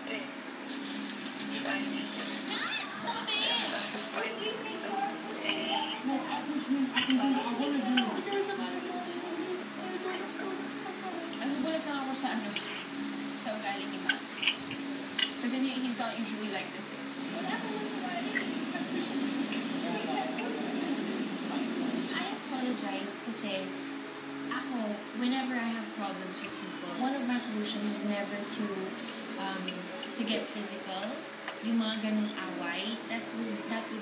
Nagugulat lang ako sa sa ugali ni Matt. Kasi he's not usually like this. I apologize kasi ako, whenever I have problems with people, one of my solutions is never to get physical. Yung mga ganung away, that would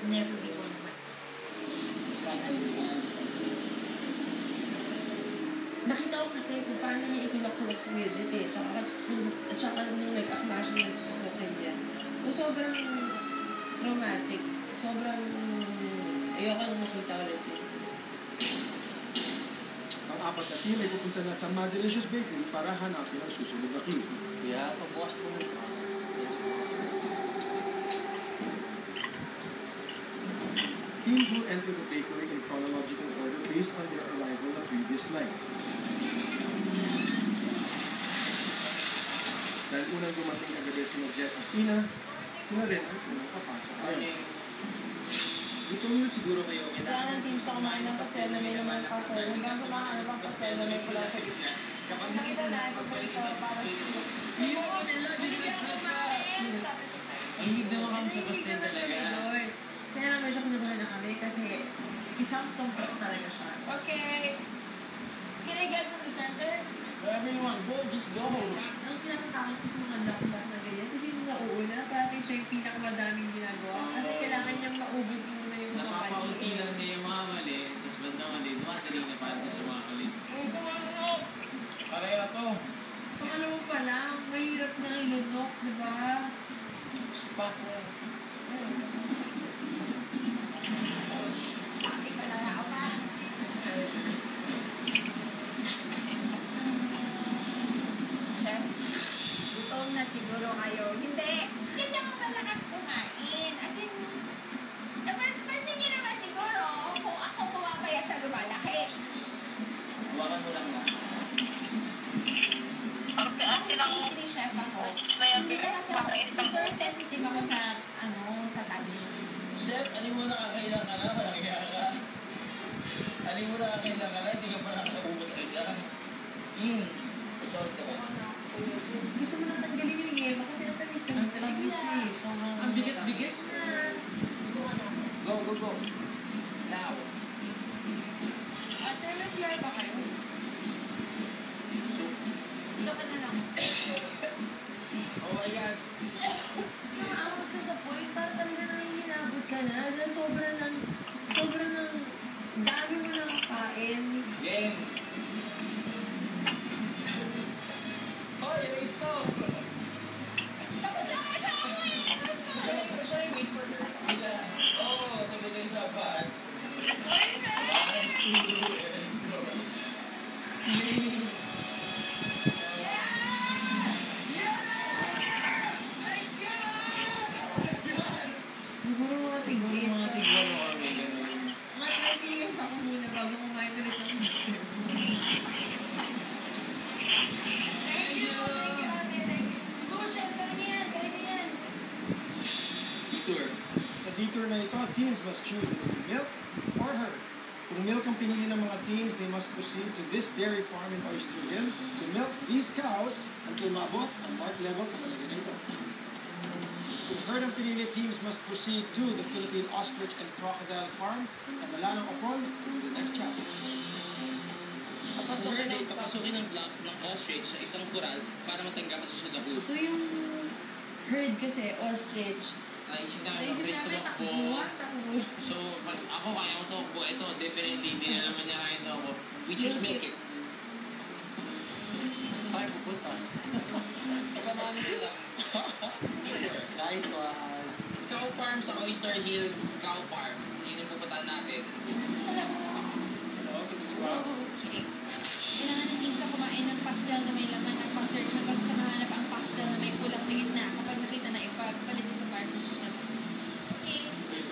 never be one of my... Nakita ko kasi kung paano niya itulak-tulak si Midget eh. Tsaka nung nag-akmash niya sa susukukin niya. So, sobrang traumatic. Sobrang ayoko nang makita ulit yun. Ang apat na team ay pupunta na sa Mad Delicious Bakery para hanapin ang susunod na clue. Kaya, pagbukas po mo ito. Teams will enter the bakery in chronological order based on their arrival the previous night. Dahil unang dumating kagabi sina Jet at Ina, sila rin ang unang papasok ngayon. Dito mo siguro kayo. Kailangan ng team sa kumain ng pastel na may naman pastel. Hanggang sa mga ng pastel na may pula sa gitna. Kapag nakita na, pagbalik ito sa susunod. Hindi mo nila, hindi ka kumain. Mahilig naman kami sa pastel talaga. Kaya naman siya kinabahan na kami kasi isang tumpok talaga siya. Okay. Can I get from the center? Wherever you want, go, just go. Ang pinakatakot ko sa mga lock-lock na ganyan kasi yung nauuna, parang siya yung pinakamadaming ginagawa. Kasi kailangan niyang maubos muna yung mga Napapaunti lang niya yung mga mali, tapos banda mali, dumatali na para sa mga mali. Pareha to. Kung ano mo pala, mahirap na ilunok, di ba? Spak na. Sabi pa na ako pa. Chef, gutom na siguro kayo. Hindi. Hindi ako malakas kumain. As in, pansin niyo naman siguro kung ako pumapaya siya lumalaki. Huwakan mo lang na. Ang easy chef ako. Hindi na kasi ako, super sensitive ako sa tabi. Chef, alin mo nakakailang ka na, parang kaya ka. Alin mo nakakailang ka na, hindi ka pa nakakaubos ka siya. Pagsawas ka ba? Gusto mo nang tanggalin yung yema kasi ang tamis-tamis na lang siya eh. Ang bigat-bigat na. Go. Now. Ate, may CR ba kayo? Dapat na lang. Oh my God. Nakaawag ka sa point, parang talaga nanginginabot ka na. Dahil sobrang dami mo nang kain. Game. Oh, erase to. Tapos na ito ako eh! Siya yung wait for her. Oo, sabi ko yung dapat. Siguro mga tiglit. Mga tigwan mo kami, ganun. Mga 20 years ako muna bago kumain ulit ng biscuit. Detour. Sa detour na ito, teams must choose between milk or herd. Kung milk ang pinili ng mga teams, they must proceed to this dairy farm in Oyster Hill to milk these cows until maabot ang mark level sa palagay na ito. Kung herd ang pinili, teams must proceed to the Philippine Ostrich and Crocodile Farm sa Malanang Opol in the next chapter. Papasukin ng block ng ostrich sa isang kural para matanggap sa sudahu. So yung herd kasi, ostrich, Naisip namin, naisip mag-race namin tumakbo. takbo. So, pag ako kaya mo tumakbo, ito, definitely, hindi na naman niya kaya tumakbo. We just make it. Saan pupunta? Iba namin nila. Nice one. Cow Farm sa Oyster Hill Cow Farm. Yun yung pupuntahan natin. Okay. Kailangan ng teams na kumain ng pastel na may laman ng pastel hanggang sa mahanap ang pastel na may pula sa gitna. Kapag nakita na ipagpalit ito para sa susunod. Okay.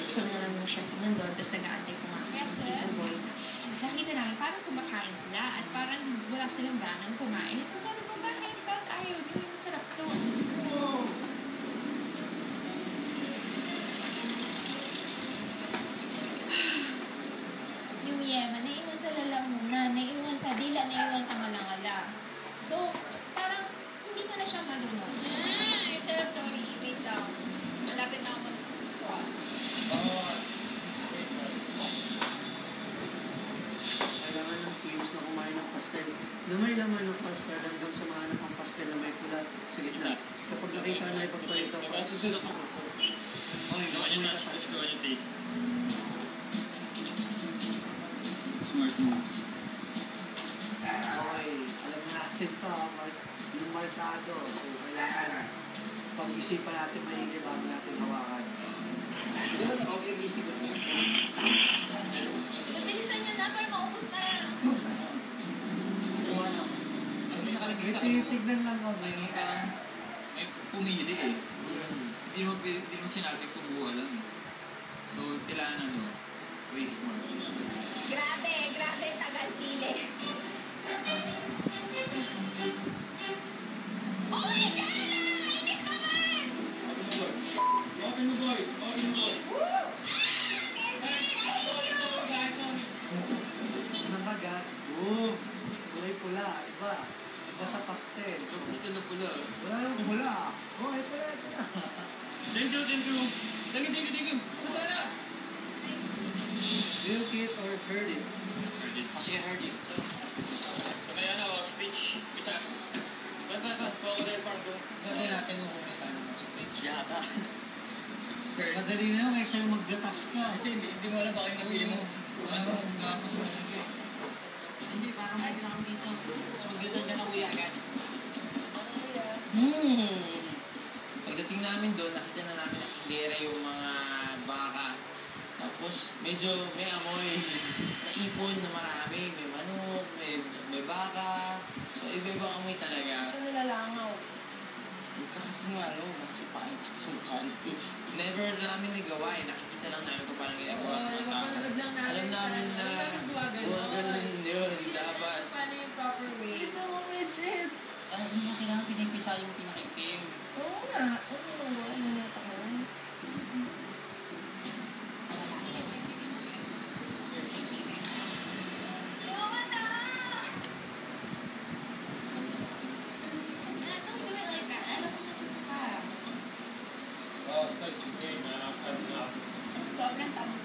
Ikaw na lang mo siya kung nandun, tapos nag-aantay ko nga sa little boys. Nakita namin parang kumakain sila at parang wala silang bangan kumain. At sabi ko, bakit? Ba't ayaw nyo? Yung masarap to. Whoa! Yema, naiwan sa lalamunan, naiwan sa dila, naiwan sa malangala. So, parang hindi ko na siya malunod. Chef, sorry, wait lang. Malapit na ako mag-swap. Kailangan ng teams na kumain ng pastel na may laman ng pastel hanggang sa mahanap ang pastel na may pula sa gitna. Kapag nakita na ipagpalito ko, susunod ako. Okay, Gawa niyo na. Let's gawa niyo take. Smart moves. Okay, alam na natin ito, yung markado. So, kailangan pag-isipan natin maigi bago natin hawakan. Di ba nakapag-isip ko? Bilisan nyo na para maubos na yan. Kasi nakalagay May sa tinitignan lang kami. May pumili eh. Hindi mo sinabi kung buo alam eh. So, kailangan way smart. Grabe, tagal pili. Oh my God! Inis naman! Open mo boy! Open mo boy! Nabagat. Kulay pula. Iba. Iba sa pastel. So, pastel na pula. Wala nang pula. Oh, ito na, ito na. Thank you! Thank you! Punta na! Milk it or hurt it? Kasi heard it. Sa may speech. Isa. Ba't? Crocodile Park bro. Gagawin natin kung may tayo ng speech. Yata. Madali na yung kaysa yung maggatas ka. Kasi hindi mo alam baka yung napili mo. Wala nang gatas talaga eh. Hindi, parang may na kami dito. Tapos maglutan ka na kuya agad. Pagdating namin doon, nakita na namin na hindera yung mga baka. Tapos medyo may amoy. Naipon na marami. May manok, may baka. So iba-ibang amoy talaga. Siya nilalangaw. Kasi nga, kasi paano sa mukha nito. Never namin nagawa eh. Nakikita lang namin kung paano ginagawa. Napapanood lang natin Alam namin na ganun yun. Dapat. Paano yung proper way? It's so legit. Hindi mo kailangan pinipisa yung pinakaitim. Oo nga. Oo, ano na ako. Don't do it like that. Alam mo masusuka. Sobrang tama.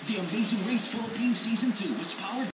The Amazing Race Philippines Season 2 was powered